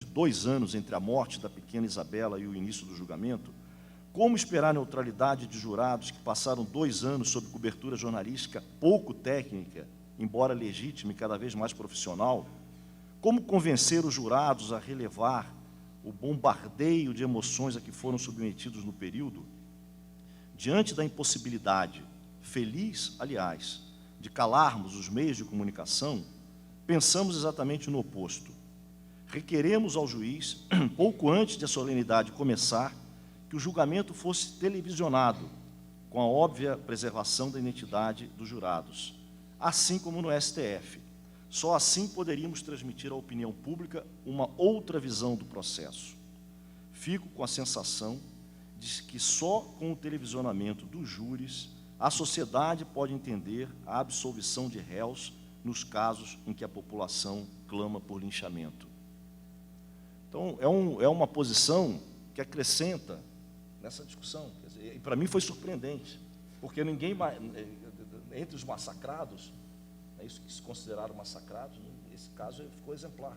2 anos entre a morte da pequena Isabela e o início do julgamento, como esperar neutralidade de jurados que passaram 2 anos sob cobertura jornalística pouco técnica, embora legítima e cada vez mais profissional? Como convencer os jurados a relevar o bombardeio de emoções a que foram submetidos no período? Diante da impossibilidade, feliz, aliás, de calarmos os meios de comunicação, pensamos exatamente no oposto. Requeremos ao juiz, pouco antes de a solenidade começar, que o julgamento fosse televisionado, com a óbvia preservação da identidade dos jurados, assim como no STF. Só assim poderíamos transmitir à opinião pública uma outra visão do processo. Fico com a sensação de que só com o televisionamento dos júris a sociedade pode entender a absolvição de réus nos casos em que a população clama por linchamento. Então, é uma posição que acrescenta nessa discussão. Quer dizer, e para mim foi surpreendente, porque ninguém, entre os massacrados, isso que se consideraram massacrados, esse caso ficou exemplar.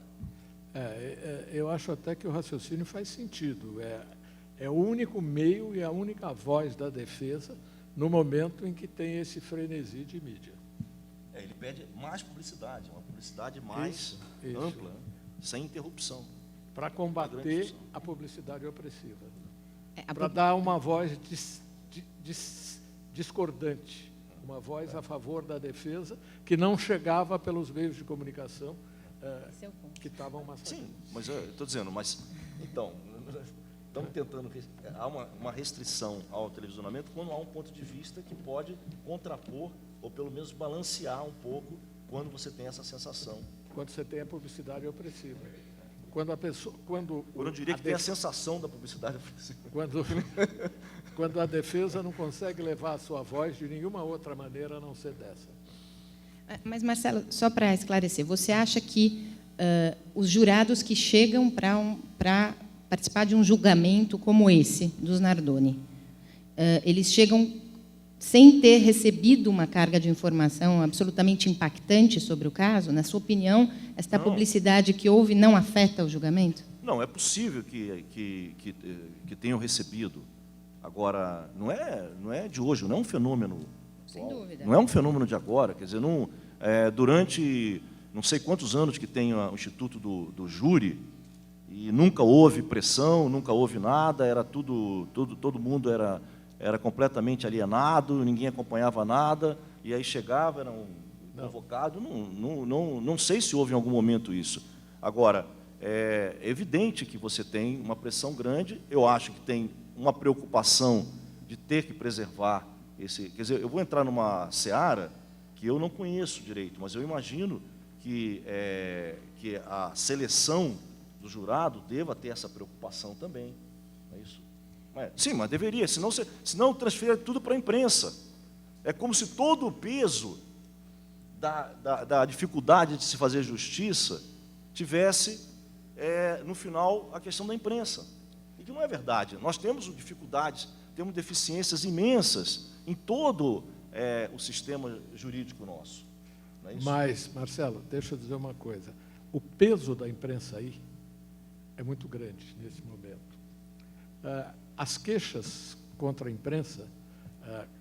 Eu acho até que o raciocínio faz sentido. É o único meio e a única voz da defesa no momento em que tem esse frenesi de mídia. Ele pede mais publicidade, uma publicidade mais ampla, sem interrupção. Para combater a publicidade opressiva. Para dar uma voz discordante, uma voz a favor da defesa, que não chegava pelos meios de comunicação que estavam massacrando. Sim, mas eu estou dizendo, então, estamos tentando, há uma restrição ao televisionamento quando há um ponto de vista que pode contrapor, ou pelo menos balancear um pouco, quando você tem essa sensação. Quando você tem a publicidade opressiva. Eu diria que tem a sensação da publicidade opressiva. Quando a defesa não consegue levar a sua voz de nenhuma outra maneira a não ser dessa. Mas, Marcelo, só para esclarecer, você acha que os jurados que chegam para participar de um julgamento como esse, dos Nardoni, eles chegam sem ter recebido uma carga de informação absolutamente impactante sobre o caso? Na sua opinião, esta publicidade que houve não afeta o julgamento? Não, é possível que tenham recebido. Agora, não é de hoje, não é um fenômeno. Sem dúvida. Não é um fenômeno de agora. Quer dizer, durante não sei quantos anos que tem o Instituto do Júri, e nunca houve pressão, nunca houve nada, era todo mundo era completamente alienado, ninguém acompanhava nada, e aí chegava, era um convocado. Não sei se houve em algum momento isso. Agora, é evidente que você tem uma pressão grande, eu acho que tem uma preocupação de ter que preservar esse... Quer dizer, eu vou entrar numa seara que eu não conheço direito, mas eu imagino que a seleção do jurado deva ter essa preocupação também. É isso? Sim, mas deveria, senão transfere tudo para a imprensa. É como se todo o peso da dificuldade de se fazer justiça tivesse, no final, a questão da imprensa. E que não é verdade. Nós temos dificuldades, temos deficiências imensas em todo o sistema jurídico nosso. Não é isso? Mas, Marcelo, deixa eu dizer uma coisa. O peso da imprensa aí é muito grande nesse momento. As queixas contra a imprensa,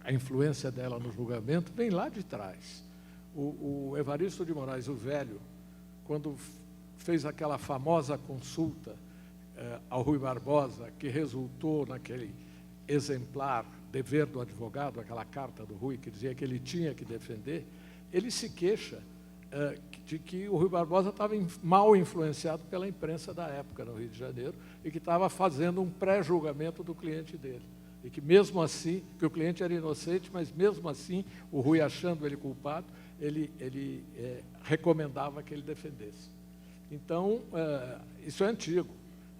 a influência dela no julgamento, vem lá de trás. O Evaristo de Moraes, o velho, quando fez aquela famosa consulta ao Rui Barbosa, que resultou naquele exemplar dever do advogado, aquela carta do Rui que dizia que ele tinha que defender, ele se queixa de que o Rui Barbosa estava mal influenciado pela imprensa da época no Rio de Janeiro e que estava fazendo um pré-julgamento do cliente dele. E que mesmo assim, que o cliente era inocente, mas mesmo assim, o Rui, achando ele culpado, ele recomendava que ele defendesse. Então, isso é antigo.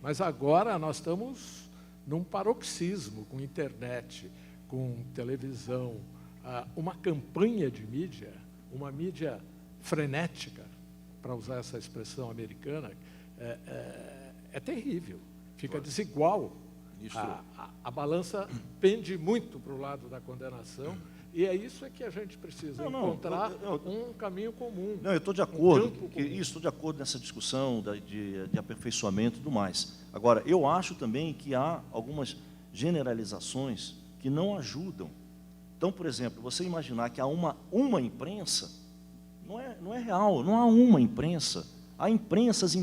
Mas agora nós estamos num paroxismo, com internet, com televisão, uma campanha de mídia, uma mídia frenética, para usar essa expressão americana, é terrível, fica desigual. A balança pende muito para o lado da condenação E é isso que a gente precisa, encontrar um caminho comum. Não, eu estou de acordo, estou de acordo nessa discussão de aperfeiçoamento e tudo mais. Agora, eu acho também que há algumas generalizações que não ajudam. Então, por exemplo, você imaginar que há uma imprensa, não é real, não há uma imprensa. Há imprensas.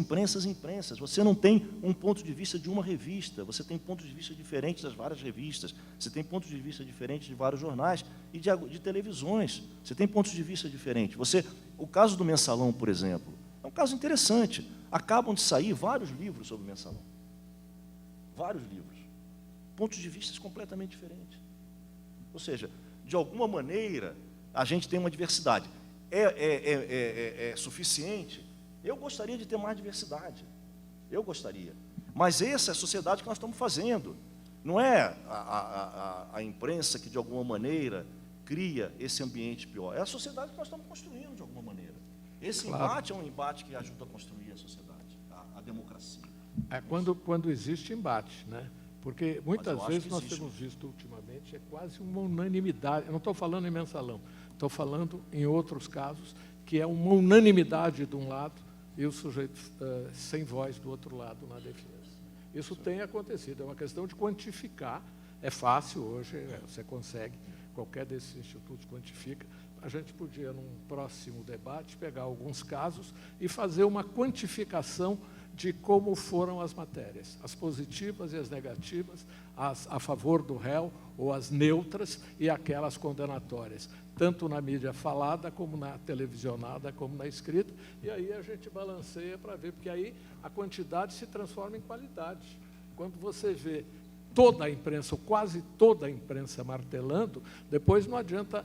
Você não tem um ponto de vista de uma revista, você tem pontos de vista diferentes das várias revistas, você tem pontos de vista diferentes de vários jornais e de televisões, você tem pontos de vista diferentes. O caso do Mensalão, por exemplo, é um caso interessante. Acabam de sair vários livros sobre o Mensalão. Vários livros. Pontos de vista completamente diferentes. Ou seja, de alguma maneira, a gente tem uma diversidade. É suficiente? Eu gostaria de ter mais diversidade. Eu gostaria. Mas essa é a sociedade que nós estamos fazendo. Não é a imprensa que, de alguma maneira, cria esse ambiente pior. É a sociedade que nós estamos construindo, de alguma maneira. Esse embate é um embate que ajuda a construir a sociedade, a democracia. É quando existe embate, né? Porque muitas vezes nós temos visto ultimamente, é quase uma unanimidade. Eu não estou falando em Mensalão, estou falando em outros casos, que é uma unanimidade de um lado e o sujeito sem voz do outro lado na defesa. Isso tem acontecido, é uma questão de quantificar. É fácil hoje, você consegue, qualquer desses institutos quantifica. A gente podia, num próximo debate, pegar alguns casos e fazer uma quantificação de como foram as matérias, as positivas e as negativas, as a favor do réu ou as neutras e aquelas condenatórias, tanto na mídia falada, como na televisionada, como na escrita, e aí a gente balanceia para ver, porque aí a quantidade se transforma em qualidade. Quando você vê toda a imprensa, ou quase toda a imprensa martelando, depois não adianta,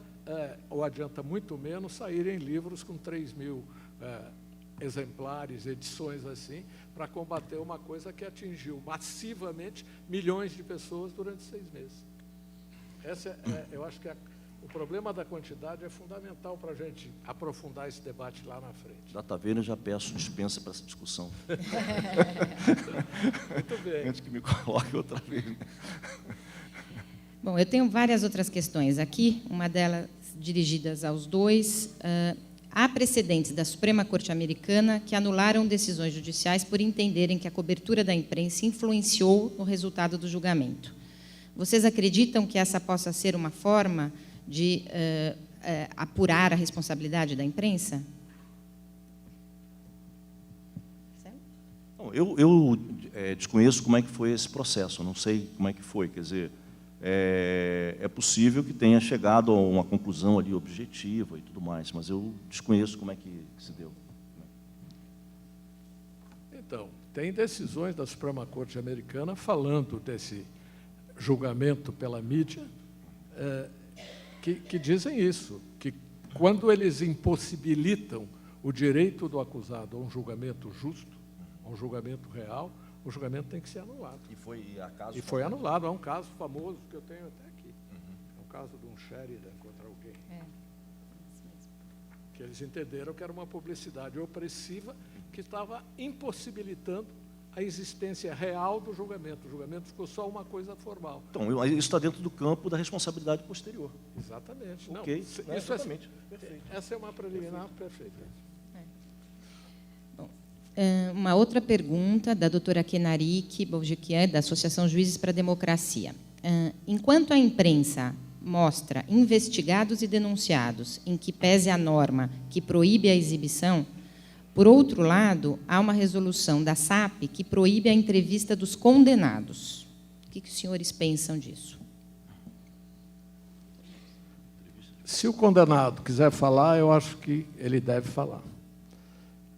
ou adianta muito menos, saírem livros com 3.000 exemplares, edições assim, para combater uma coisa que atingiu massivamente milhões de pessoas durante 6 meses. Eu acho que o problema da quantidade é fundamental para a gente aprofundar esse debate lá na frente. Data Vênia, já peço dispensa para essa discussão. Muito bem. Antes que me coloque outra vez. Bom, eu tenho várias outras questões aqui, uma delas dirigidas aos dois. Há precedentes da Suprema Corte Americana que anularam decisões judiciais por entenderem que a cobertura da imprensa influenciou no resultado do julgamento. Vocês acreditam que essa possa ser uma forma de apurar a responsabilidade da imprensa? Eu desconheço como é que foi esse processo, não sei como é que foi, quer dizer, é possível que tenha chegado a uma conclusão ali objetiva e tudo mais, mas eu desconheço como é que se deu. Então, tem decisões da Suprema Corte Americana falando desse julgamento pela mídia, que dizem isso, que quando eles impossibilitam o direito do acusado a um julgamento justo, a um julgamento real, o julgamento tem que ser anulado. E foi anulado. Há um caso famoso que eu tenho até aqui. É um caso de um Sheridan contra alguém. Que eles entenderam que era uma publicidade opressiva que estava impossibilitando a existência real do julgamento. O julgamento ficou só uma coisa formal. Então, isso está dentro do campo da responsabilidade posterior. Exatamente. Ok, isso exatamente. Essa é uma preliminar perfeita. Uma outra pergunta da doutora Kenarik Boujequian, da Associação Juízes para a Democracia. Enquanto a imprensa mostra investigados e denunciados em que pese a norma que proíbe a exibição, por outro lado, há uma resolução da SAP que proíbe a entrevista dos condenados. O que os senhores pensam disso? Se o condenado quiser falar, eu acho que ele deve falar.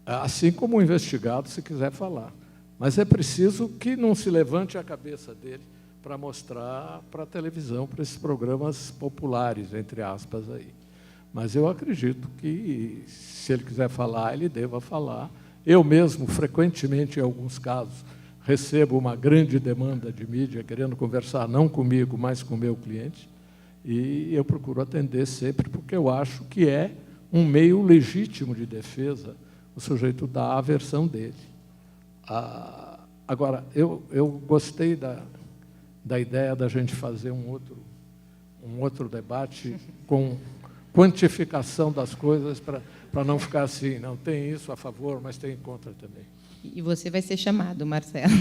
Assim como o investigado, se quiser falar. Mas é preciso que não se levante a cabeça dele para mostrar para a televisão, para esses programas populares, entre aspas, aí. Mas eu acredito que, se ele quiser falar, ele deva falar. Eu mesmo, frequentemente, em alguns casos, recebo uma grande demanda de mídia querendo conversar, não comigo, mas com o meu cliente, e eu procuro atender sempre, porque eu acho que é um meio legítimo de defesa o sujeito dá a versão dele. Agora, eu gostei da ideia da gente fazer um um outro debate com quantificação das coisas para não ficar assim, não tem isso a favor, mas tem contra também. E você vai ser chamado, Marcelo.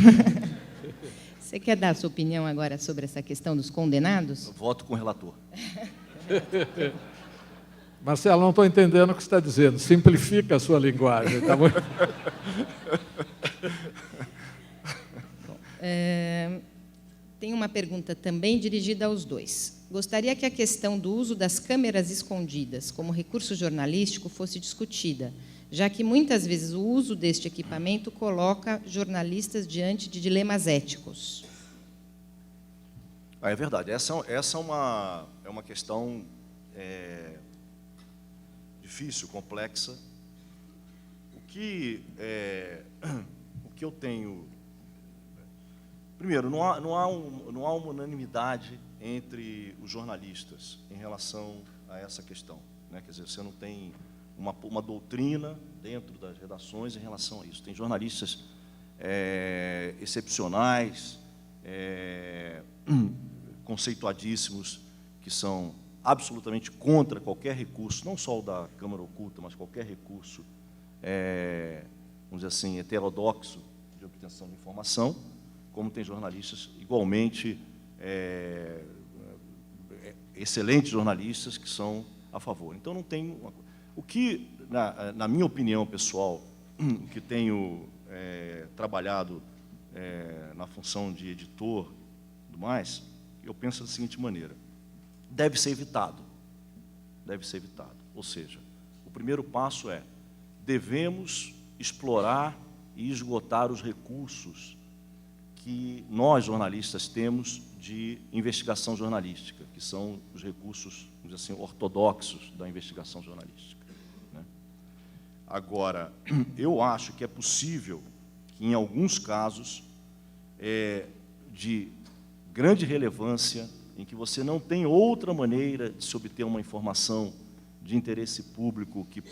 Você quer dar a sua opinião agora sobre essa questão dos condenados? Eu voto com o relator. Marcelo, não estou entendendo o que você está dizendo. Simplifica a sua linguagem. Tá bom? Tem uma pergunta também dirigida aos dois. Gostaria que a questão do uso das câmeras escondidas como recurso jornalístico fosse discutida, já que muitas vezes o uso deste equipamento coloca jornalistas diante de dilemas éticos. É verdade. Essa é uma questão difícil, complexa. O que eu tenho... Primeiro, não há uma unanimidade entre os jornalistas em relação a essa questão, né? Quer dizer, você não tem uma doutrina dentro das redações em relação a isso. Tem jornalistas excepcionais, conceituadíssimos, que são absolutamente contra qualquer recurso, não só o da Câmara Oculta, mas qualquer recurso, vamos dizer assim, heterodoxo de obtenção de informação, como tem jornalistas igualmente excelentes jornalistas que são a favor. Então, não tem... O que, na minha opinião pessoal, o que tenho trabalhado na função de editor e tudo mais, eu penso da seguinte maneira: deve ser evitado. Deve ser evitado. Ou seja, o primeiro passo é: devemos explorar e esgotar os recursos que nós, jornalistas, temos de investigação jornalística, que são os recursos, vamos dizer assim, ortodoxos da investigação jornalística, né? Agora, eu acho que é possível que, em alguns casos de grande relevância, em que você não tem outra maneira de se obter uma informação de interesse público que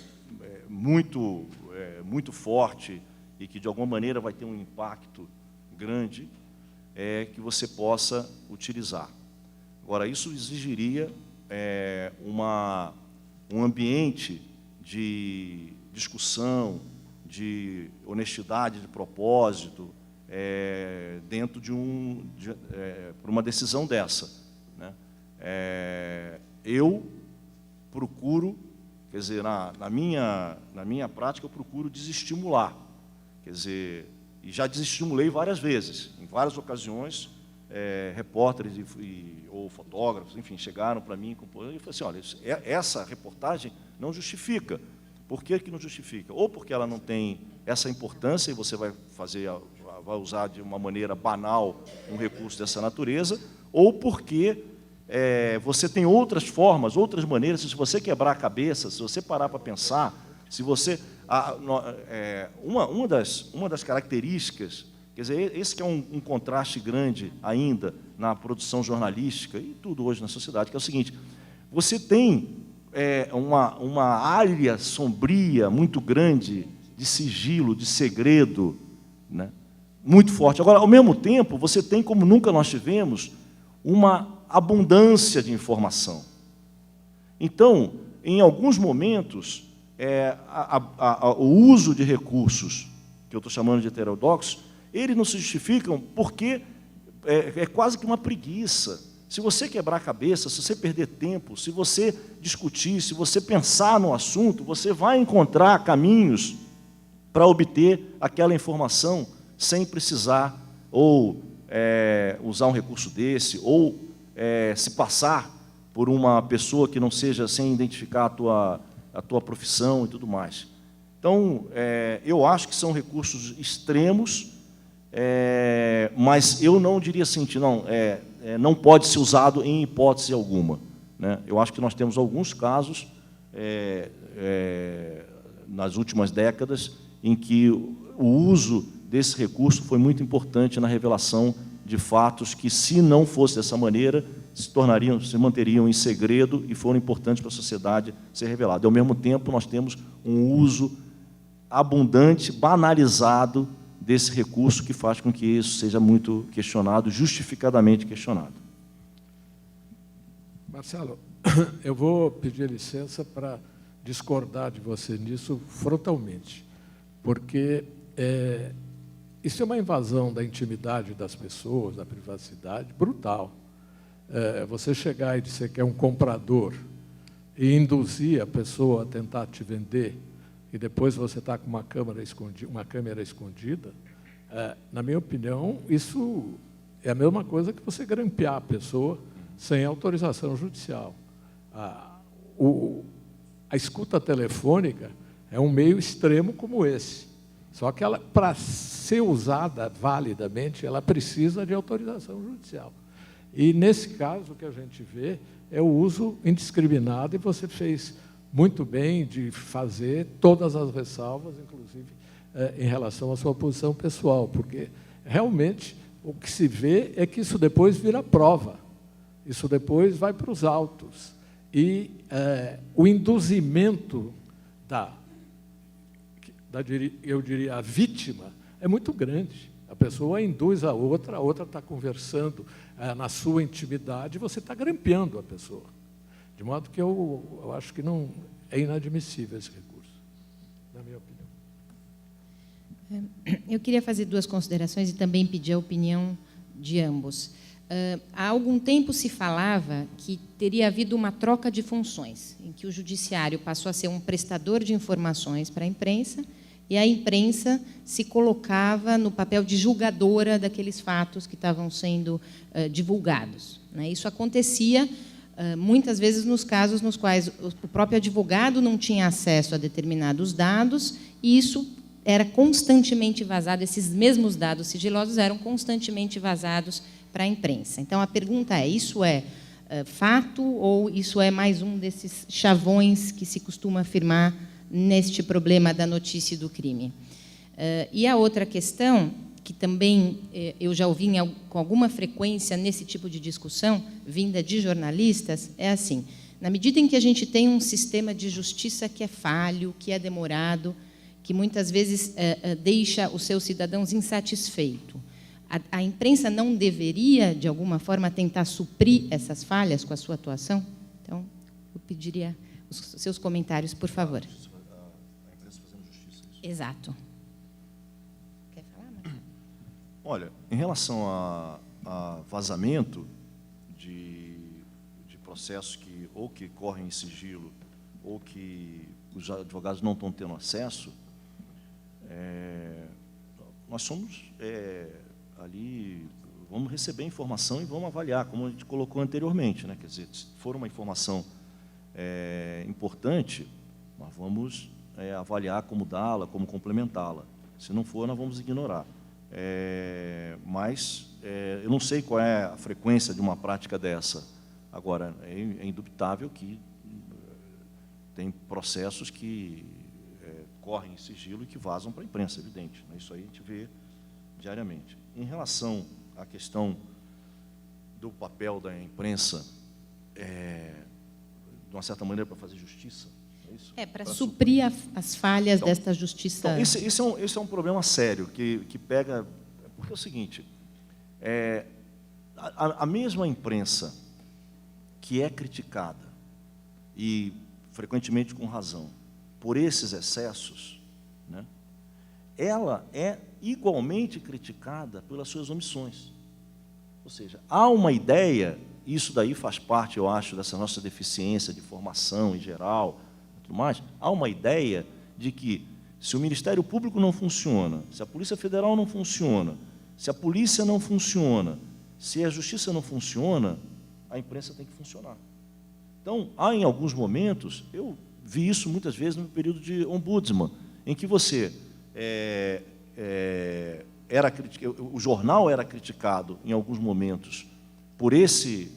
muito forte e que, de alguma maneira, vai ter um impacto grande, que você possa utilizar. Agora, isso exigiria um ambiente de discussão, de honestidade de propósito, dentro por uma decisão dessa, né? Eu procuro, quer dizer, na minha prática, eu procuro desestimular, quer dizer, e já desestimulei várias vezes, em várias ocasiões, repórteres ou fotógrafos, enfim, chegaram para mim e falaram assim: olha, essa reportagem não justifica. Por que não justifica? Ou porque ela não tem essa importância e você vai usar de uma maneira banal um recurso dessa natureza, ou porque você tem outras formas, outras maneiras. Se você quebrar a cabeça, se você parar para pensar, se você... Uma das características, quer dizer, esse que é um contraste grande ainda na produção jornalística e tudo hoje na sociedade, que é o seguinte: você tem uma área sombria muito grande de sigilo, de segredo, né, muito forte. Agora, ao mesmo tempo, você tem, como nunca nós tivemos, uma abundância de informação. Então, em alguns momentos, o uso de recursos, que eu estou chamando de heterodoxos, eles não se justificam porque é quase que uma preguiça. Se você quebrar a cabeça, se você perder tempo, se você discutir, se você pensar no assunto, você vai encontrar caminhos para obter aquela informação sem precisar ou usar um recurso desse, ou se passar por uma pessoa que não seja, sem identificar a tua profissão e tudo mais. Então, eu acho que são recursos extremos, mas eu não diria assim, não pode ser usado em hipótese alguma, né? Eu acho que nós temos alguns casos, nas últimas décadas, em que o uso desse recurso foi muito importante na revelação de fatos que, se não fosse dessa maneira, se manteriam em segredo e foram importantes para a sociedade ser revelado. E, ao mesmo tempo, nós temos um uso abundante, banalizado desse recurso, que faz com que isso seja muito questionado, justificadamente questionado. Marcelo, eu vou pedir licença para discordar de você nisso frontalmente, porque isso é uma invasão da intimidade das pessoas, da privacidade, brutal. Você chegar e dizer que é um comprador e induzir a pessoa a tentar te vender, e depois você está com uma câmera escondida, na minha opinião, isso é a mesma coisa que você grampear a pessoa sem autorização judicial. A escuta telefônica é um meio extremo como esse. Só que ela, para ser usada validamente, ela precisa de autorização judicial. E, nesse caso, o que a gente vê é o uso indiscriminado, e você fez muito bem de fazer todas as ressalvas, inclusive em relação à sua posição pessoal, porque, realmente, o que se vê é que isso depois vira prova. Isso depois vai para os autos. E o induzimento eu diria, a vítima, é muito grande. A pessoa induz a outra está conversando na sua intimidade, e você está grampeando a pessoa. De modo que eu acho que não é inadmissível esse recurso, na minha opinião. Eu queria fazer 2 considerações e também pedir a opinião de ambos. Há algum tempo se falava que teria havido uma troca de funções, em que o judiciário passou a ser um prestador de informações para a imprensa, e a imprensa se colocava no papel de julgadora daqueles fatos que estavam sendo divulgados. Isso acontecia muitas vezes nos casos nos quais o próprio advogado não tinha acesso a determinados dados, e isso era constantemente vazado, esses mesmos dados sigilosos eram constantemente vazados para a imprensa. Então, a pergunta é, isso é fato ou isso é mais um desses chavões que se costuma afirmar neste problema da notícia e do crime? E a outra questão, que também eu já ouvi com alguma frequência nesse tipo de discussão, vinda de jornalistas, é assim: na medida em que a gente tem um sistema de justiça que é falho, que é demorado, que muitas vezes deixa os seus cidadãos insatisfeitos, a imprensa não deveria, de alguma forma, tentar suprir essas falhas com a sua atuação? Então, eu pediria os seus comentários, por favor. A imprensa fazendo justiça. Isso. Exato. Quer falar, Marcelo? Olha, em relação a vazamento de processos que correm em sigilo ou que os advogados não estão tendo acesso, nós somos ali, vamos receber informação e vamos avaliar, como a gente colocou anteriormente, né? Quer dizer, se for uma informação importante, nós vamos avaliar como dá-la, como complementá-la. Se não for, nós vamos ignorar. Mas eu não sei qual é a frequência de uma prática dessa. Agora, é indubitável que tem processos que correm em sigilo e que vazam para a imprensa, evidente, né? Isso aí a gente vê diariamente. Em relação à questão do papel da imprensa, de uma certa maneira, para fazer justiça, é isso? Para suprir as falhas desta justiça. Então, esse é um problema sério, que pega... Porque é o seguinte, a mesma imprensa que é criticada, e frequentemente com razão, por esses excessos, né, ela é igualmente criticada pelas suas omissões. Ou seja, há uma ideia, isso daí faz parte, eu acho, dessa nossa deficiência de formação em geral, tudo mais, há uma ideia de que, se o Ministério Público não funciona, se a Polícia Federal não funciona, se a polícia não funciona, se a justiça não funciona, a imprensa tem que funcionar. Então, há em alguns momentos, eu vi isso muitas vezes no período de ombudsman, em que você o jornal era criticado em alguns momentos por esse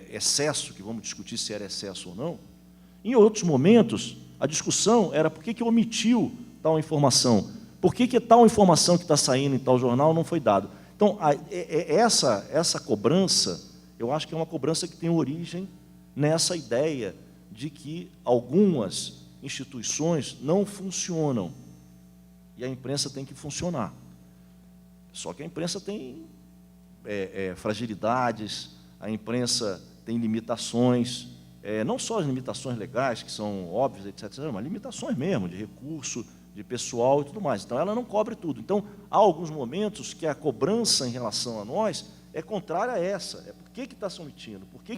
excesso, que vamos discutir se era excesso ou não. Em outros momentos, a discussão era por que omitiu tal informação, por que tal informação que está saindo em tal jornal não foi dada. Então, essa cobrança, eu acho que é uma cobrança que tem origem nessa ideia de que algumas instituições não funcionam e a imprensa tem que funcionar. Só que a imprensa tem fragilidades, a imprensa tem limitações, não só as limitações legais, que são óbvias, etc., mas limitações mesmo, de recurso, de pessoal e tudo mais. Então, ela não cobre tudo. Então, há alguns momentos que a cobrança em relação a nós é contrária a essa. Por que está se omitindo? Por que